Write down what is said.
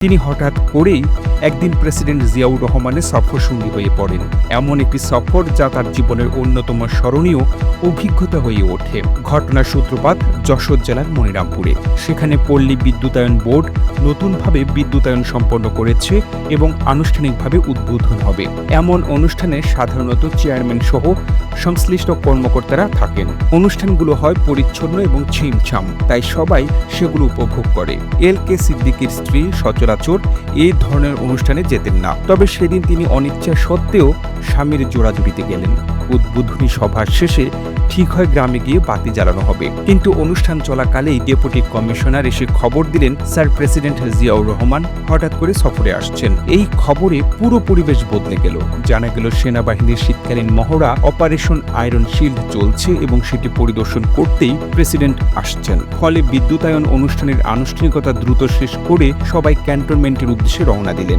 তিনি হঠাৎ করেই একদিন প্রেসিডেন্ট জিয়াউর রহমানের সফরসঙ্গী হয়ে পড়েন। এমন একটি সফর যা তার জীবনের অন্যতম স্মরণীয় অভিজ্ঞতা হয়ে ওঠে। ঘটনার সূত্রপাত যশোর জেলার মনিরামপুরে। সেখানে পল্লী বিদ্যুতায়ন বোর্ড নতুনভাবে বিদ্যুতায়ন সম্পন্ন করেছে এবং আনুষ্ঠানিকভাবে উদ্বোধন হবে। এমন অনুষ্ঠানে সাধারণত চেয়ারম্যান সহ সংশ্লিষ্ট কর্মকর্তারা থাকেন। অনুষ্ঠানগুলো হয় পরিচ্ছন্ন এবং ছিমছাম, তাই সবাই সেগুলো উপভোগ করে। এল.কে. সিদ্দিকীর স্ত্রী সচরাচর এই ধরনের অনুষ্ঠানে যেতেন না, তবে সেদিন তিনি অনিচ্ছা সত্ত্বেও স্বামীর জোড়াজুড়িতে গেলেন। উদ্বোধনী সভা শেষে ঠিক হয় গ্রামে গিয়ে বাতি জ্বালানো হবে, কিন্তু অনুষ্ঠান চলাকালেই ডেপুটি কমিশনার এসে খবর দিলেন স্যার প্রেসিডেন্ট জিয়াউর রহমান হঠাৎ করে সফরে আসছেন। এই খবরে পুরো পরিবেশ বদলে গেল। জানা গেল সেনাবাহিনীর শীতকালীন মহড়া অপারেশন আয়রন শিল্ড চলছে এবং সেটি পরিদর্শন করতেই প্রেসিডেন্ট আসছেন। ফলে বিদ্যুতায়ন অনুষ্ঠানের আনুষ্ঠানিকতা দ্রুত শেষ করে সবাই ক্যান্টনমেন্টের উদ্দেশ্যে রওনা দিলেন।